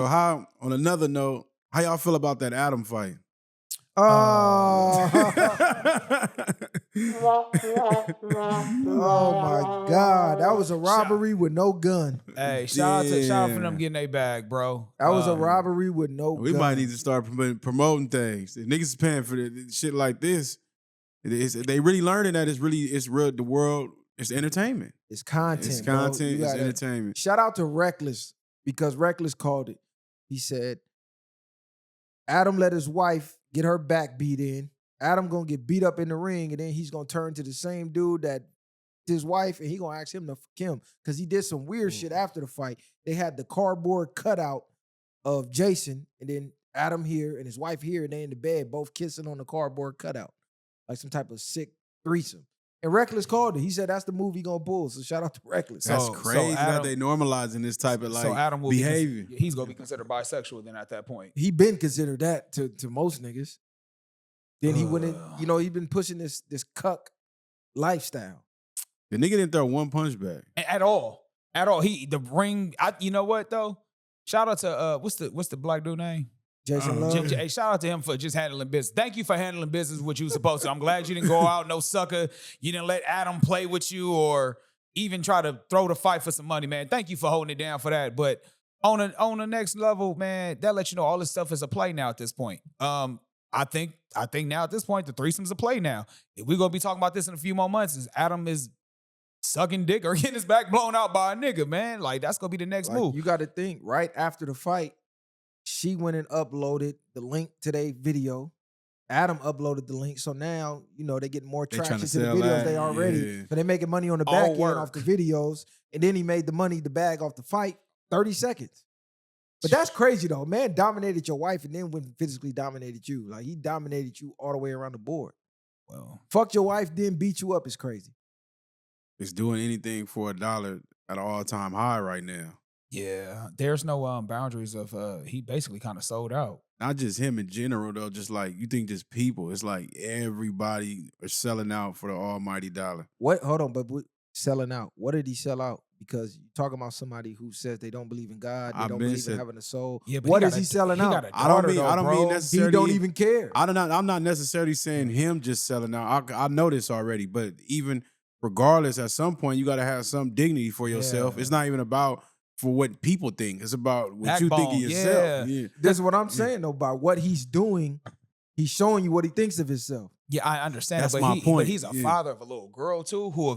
So how, on another note, how y'all feel about that Adam fight? Oh, oh my God. That was a robbery with no gun. Hey, shout out for them getting their bag, bro. That was a robbery with no gun. We might need to start promoting things. If niggas is paying for shit like this, they really learning that it's real. The world, it's entertainment. It's content. It's content. It's entertainment. Shout out to Reckless, because Reckless called it. He said, Adam let his wife get her back beat in. Adam gonna get beat up in the ring, and then he's gonna turn to the same dude that his wife, and he gonna ask him to fuck him because he did some weird shit after the fight. They had the cardboard cutout of Jason, and then Adam here and his wife here, and they in the bed both kissing on the cardboard cutout, like some type of sick threesome. And Reckless called it. He said that's the move he gonna pull. So shout out to Reckless. That's crazy that they normalizing this type of behavior. He's gonna be considered bisexual then at that point. He been considered that to most niggas. Then he went in, he been pushing this cuck lifestyle. The nigga didn't throw one punch back. At all. The ring, you know what though? Shout out to what's the black dude name? Jason Luv. Hey, shout out to him for just handling business. Thank you for handling business what you were supposed to. I'm glad you didn't go out no sucker. You didn't let Adam play with you or even try to throw the fight for some money, man. Thank you for holding it down for that. But on the next level, man, that lets you know all this stuff is a play now at this point. I think now at this point the threesome's a play now. If we're gonna be talking about this in a few more months, is Adam is sucking dick or getting his back blown out by a nigga, man. Like that's gonna be the next move. You got to think right after the fight. She went and uploaded the link to their video. Adam uploaded the link. So now, they get more traction to the videos they already. Yeah. So they're making money on the back end off the videos. And then he made the bag off the fight 30 seconds. But that's crazy though. Man dominated your wife and then went and physically dominated you. Like he dominated you all the way around the board. Well, fucked your wife, then beat you up is crazy. It's doing anything for $1 at an all-time high right now. Yeah, there's no boundaries of he basically kind of sold out. Not just him in general though, just like you think just people. It's like everybody are selling out for the almighty dollar. What? Hold on, but selling out. What did he sell out? Because you're talking about somebody who says they don't believe in God, they don't believe in having a soul. Yeah, but what is he selling out? I don't mean necessarily. He don't even care. I'm not necessarily saying him just selling out. I know this already, but even regardless, at some point you got to have some dignity for yourself. Yeah. It's not even about for what people think. It's about what you think of yourself. Yeah. This is what I'm saying, though, about what he's doing. He's showing you what he thinks of himself. Yeah, I understand. That's my point. But he's a father of a little girl, too, who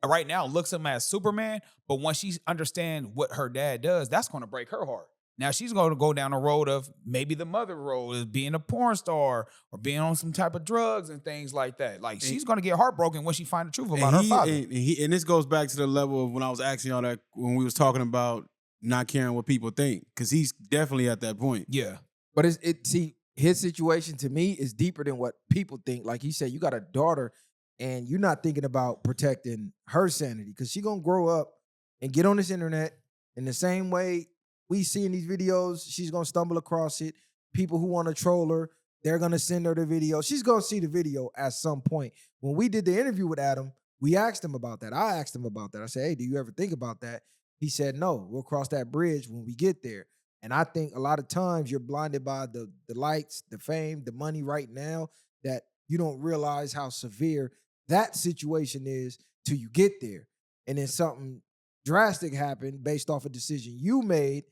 right now looks at him as Superman, but once she understands what her dad does, that's going to break her heart. Now she's going to go down the road of maybe the mother role is being a porn star or being on some type of drugs and things like that. Like she's going to get heartbroken when she finds the truth about her father. And this goes back to the level of when I was asking y'all that when we was talking about not caring what people think, because he's definitely at that point. Yeah, but his situation to me is deeper than what people think. Like he said, you got a daughter, and you're not thinking about protecting her sanity because she's gonna grow up and get on this internet in the same way. We see in these videos, she's going to stumble across it. People who want to troll her, they're going to send her the video. She's going to see the video at some point. When we did the interview with Adam, we asked him about that. I asked him about that. I said, hey, do you ever think about that? He said, no, we'll cross that bridge when we get there. And I think a lot of times you're blinded by the lights, the fame, the money right now, that you don't realize how severe that situation is till you get there. And then something drastic happened based off a decision you made.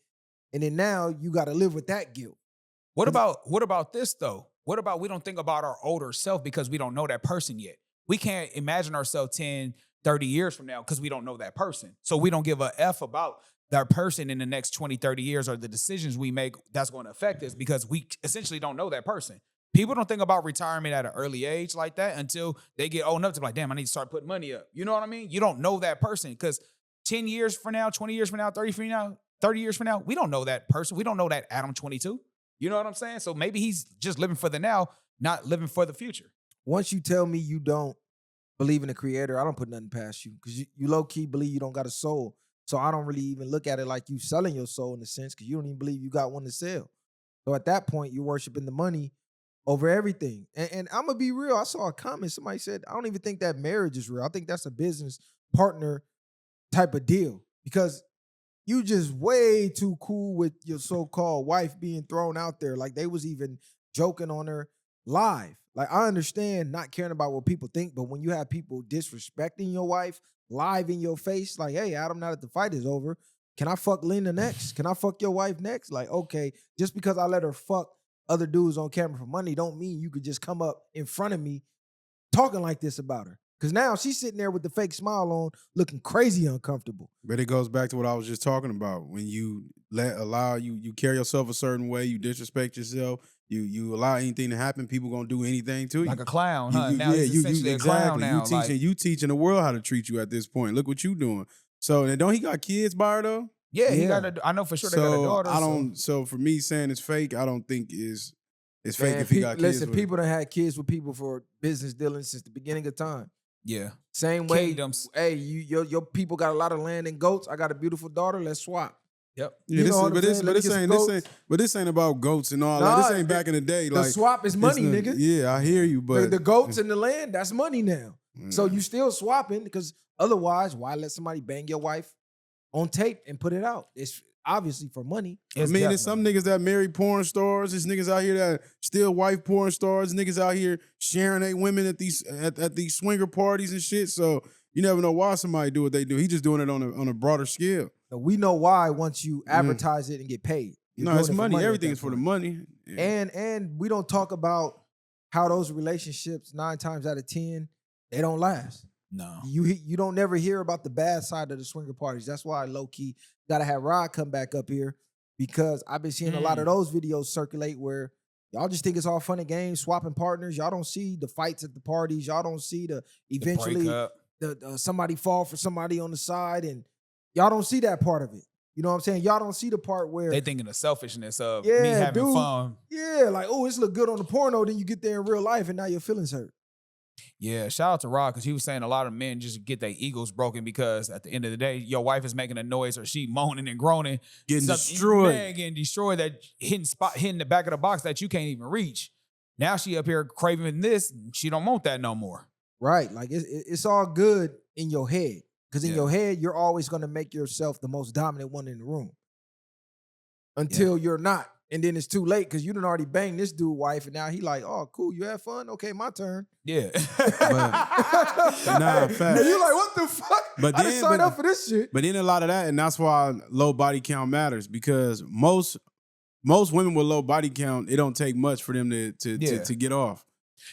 And then now you got to live with that guilt. What about this though? What about we don't think about our older self because we don't know that person yet? We can't imagine ourselves 10, 30 years from now because we don't know that person. So we don't give a F about that person in the next 20, 30 years or the decisions we make that's going to affect us because we essentially don't know that person. People don't think about retirement at an early age like that until they get old enough to be like, damn, I need to start putting money up. You know what I mean? You don't know that person because 10 years from now, 20 years from now, 30 years from now, we don't know that person. We don't know that Adam 22. You know what I'm saying? So maybe he's just living for the now, not living for the future. Once you tell me you don't believe in the creator, I don't put nothing past you because you low-key believe you don't got a soul. So I don't really even look at it like you selling your soul in a sense because you don't even believe you got one to sell. So at that point, you're worshiping the money over everything. And I'm going to be real. I saw a comment. Somebody said, I don't even think that marriage is real. I think that's a business partner type of deal because you just way too cool with your so-called wife being thrown out there. Like they was even joking on her live. Like I understand not caring about what people think, but when you have people disrespecting your wife live in your face, like, hey, Adam, now that the fight is over, can I fuck Lena next? Can I fuck your wife next? Like, okay, just because I let her fuck other dudes on camera for money don't mean you could just come up in front of me talking like this about her. Because now she's sitting there with the fake smile on, looking crazy uncomfortable. But it goes back to what I was just talking about. When you you carry yourself a certain way, you disrespect yourself, you allow anything to happen, people gonna do anything to you. Like a clown, huh? Now he's essentially a clown now. You teaching the world how to treat you at this point. Look what you doing. So and don't he got kids by her though? Yeah, he got I know for sure they got a daughter. So for me saying it's fake, I don't think it's fake Man, if he got kids. Listen, people done had kids with people for business dealings since the beginning of time. Yeah. Same way. Kingdoms. Hey, your people got a lot of land and goats. I got a beautiful daughter. Let's swap. Yep. Yeah, but this ain't about goats and all that. This ain't back in the day. The swap is money, nigga. Yeah, I hear you, but the goats and the land, that's money now. So you still swapping because otherwise, why let somebody bang your wife on tape and put it out? It's obviously for money. There's some niggas that marry porn stars. There's niggas out here that still wife porn stars. Niggas out here sharing their women at these swinger parties and shit. So you never know why somebody do what they do. He just doing it on a broader scale. We know why once you advertise it and get paid. No, it's money. Everything is for the money. Yeah. And we don't talk about how those relationships 9 times out of 10 they don't last. No, you don't never hear about the bad side of the swinger parties. That's why low key gotta have Rod come back up here because I've been seeing a lot of those videos circulate where y'all just think it's all fun and games, swapping partners. Y'all don't see the fights at the parties. Y'all don't see the eventually the somebody fall for somebody on the side, and y'all don't see that part of it. You know what I'm saying? Y'all don't see the part where they thinking the selfishness of me having fun. Yeah, like, oh, it's look good on the porno, then you get there in real life and now your feelings hurt. Yeah, shout out to Rod because he was saying a lot of men just get their egos broken because at the end of the day, your wife is making a noise or she moaning and groaning, getting destroyed, that hitting the back of the box that you can't even reach. Now she up here craving this, she don't want that no more. Right, like it's all good in your head because in your head you're always going to make yourself the most dominant one in the room until you're not. And then it's too late because you done already banged this dude wife, and now he like, oh, cool, you had fun? Okay, my turn. Yeah. Nah, fact. And you like, what the fuck? But I didn't sign up for this shit. But then a lot of that, and that's why low body count matters because most women with low body count, it don't take much for them to get off.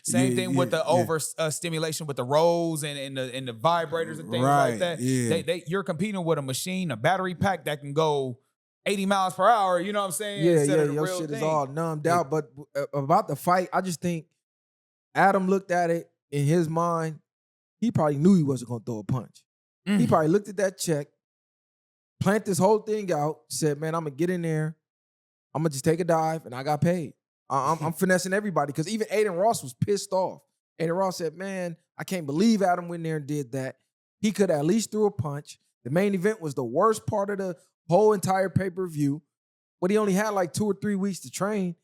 Same thing with the over stimulation with the rolls and the vibrators and things like that. Yeah. You're competing with a machine, a battery pack that can go 80 miles per hour, you know what I'm saying? Yeah, your shit is all numbed out. But about the fight, I just think Adam looked at it in his mind. He probably knew he wasn't going to throw a punch. He probably looked at that check, planned this whole thing out, said, man, I'm going to get in there. I'm going to just take a dive, and I got paid. I'm finessing everybody because even Adin Ross was pissed off. Adin Ross said, man, I can't believe Adam went there and did that. He could at least threw a punch. The main event was the worst part of the whole entire pay-per-view, but he only had like 2 or 3 weeks to train.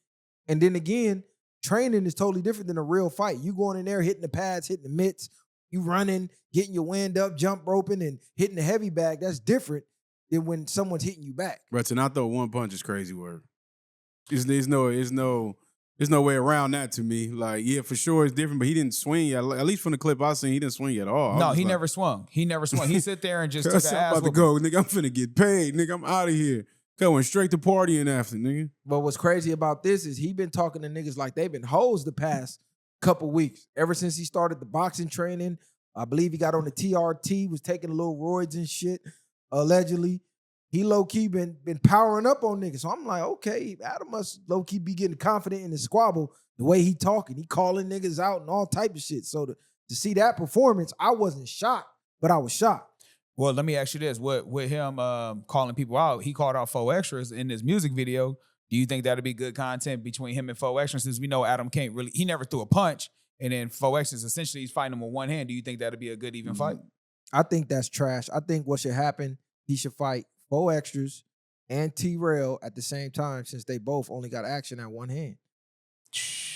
And then again, training is totally different than a real fight. You going in there, hitting the pads, hitting the mitts, you running, getting your wind up, jump roping, and hitting the heavy bag. That's different than when someone's hitting you back. But to not throw one punch is crazy work. There's no way around that to me. Like, yeah, for sure it's different, but he didn't swing. At least from the clip I seen, he didn't swing at all. No, he never swung. He sit there and just took an ass. I'm about to go, nigga. I'm finna get paid, nigga. I'm out of here. Going straight to partying after, nigga. But what's crazy about this is he been talking to niggas like they've been hoes the past couple weeks. Ever since he started the boxing training, I believe he got on the TRT, was taking little roids and shit, allegedly. He low-key been powering up on niggas. So I'm like, okay, Adam must low-key be getting confident in the squabble the way he talking. He calling niggas out and all type of shit. So to see that performance, I wasn't shocked, but I was shocked. Well, let me ask you this. With him calling people out, he called out 4 extras in this music video. Do you think that'd be good content between him and 4 extras? Since we know Adam can't really, he never threw a punch. And then 4 extras, essentially, he's fighting him with one hand. Do you think that'd be a good even fight? I think that's trash. I think what should happen, he should fight 4 extras and T-Rail at the same time since they both only got action at one hand.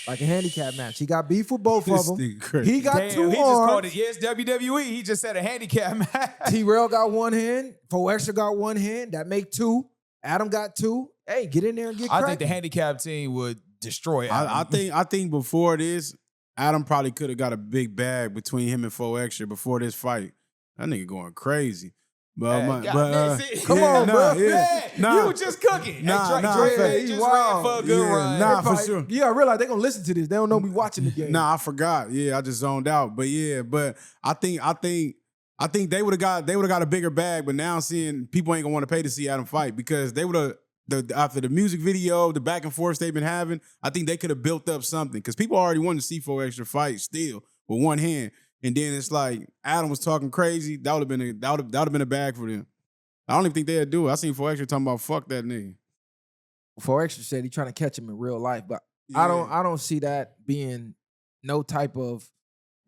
like a handicap match. He got beef with both of This them. nigga crazy. He got Damn, two he just called arms. it. Yes, WWE. He just said a handicap match. T-Rail got one hand. 4Extra got one hand. That make two. Adam got two. Hey, get in there and get cracking. I think the handicap team would destroy Adam. I think before this, Adam probably could have got a big bag between him and 4Extra before this fight. That nigga going crazy. But, Come on, bro. You were just cooking. Dre just ran for a good run. Nah, for sure. You gotta realize they're gonna listen to this. They don't know me watching the game. Nah, I forgot. Yeah, I just zoned out. But I think they would have got a bigger bag. But now seeing people ain't gonna want to pay to see Adam fight because they would have after the music video, the back and forth they've been having. I think they could have built up something because people already wanted to see 4Extra fight still with one hand. And then it's like Adam was talking crazy. That would have been a bag for them. I don't even think they'd do it. I seen 4Extra talking about fuck that nigga. 4Extra said he trying to catch him in real life, but Yeah. I don't see that being no type of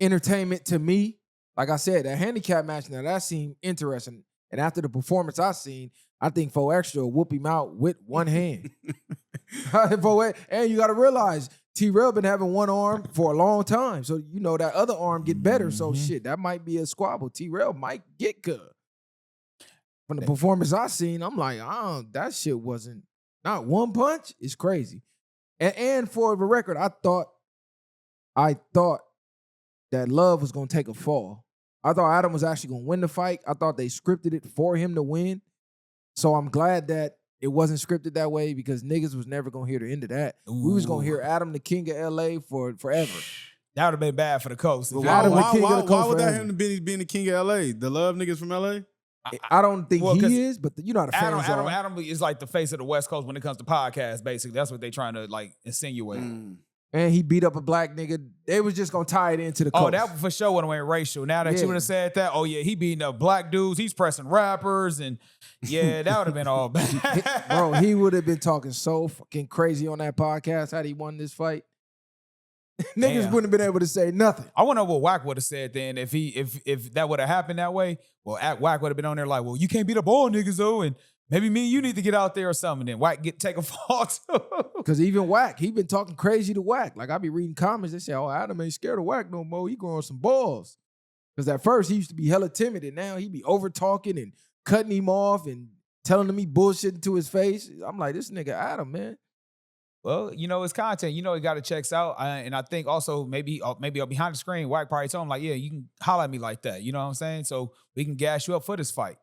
entertainment to me. Like I said, that handicap match now that seemed interesting. And after the performance I seen, I think 4Extra will whoop him out with one hand. And you got to realize T-Rail been having one arm for a long time. So, you know, that other arm get better. So, shit, that might be a squabble. T-Rail might get good. From the performance I seen, I'm like, that shit wasn't, not one punch. It's crazy. And for the record, I thought that Love was going to take a fall. I thought Adam was actually going to win the fight. I thought they scripted it for him to win. So I'm glad that it wasn't scripted that way because niggas was never gonna hear the end of that. We was gonna hear Adam the King of LA for forever. That would have been bad for the coast. Why would that him being the king of LA? The Love niggas from LA? I don't think he is, but you know how the fans are. Adam is like the face of the West Coast when it comes to podcasts, basically. That's what they trying to like insinuate. And he beat up a black nigga. They was just gonna tie it into the coast. Oh, that for sure would have went racial. Now that you would have said that, oh yeah, he beating up black dudes, he's pressing rappers, and yeah, that would have been all bad. Bro, he would have been talking so fucking crazy on that podcast had he won this fight. Niggas wouldn't have been able to say nothing. I wonder what Wack would have said then if that would have happened that way. Well, Wack would have been on there like, well, you can't beat up all niggas though, and maybe me and you need to get out there or something. Then Wack take a fall too. Because even Wack, he been talking crazy to Wack. Like I be reading comments, they say, oh, Adam ain't scared of Wack no more. He growing some balls. Because at first he used to be hella timid, and now he be over talking and cutting him off and telling him he bullshitting to his face. I'm like, this nigga Adam, man. Well, you know, it's content. You know, it got to checks out. And I think also maybe behind the screen, Wack probably told him like, yeah, you can holler at me like that. You know what I'm saying? So we can gas you up for this fight.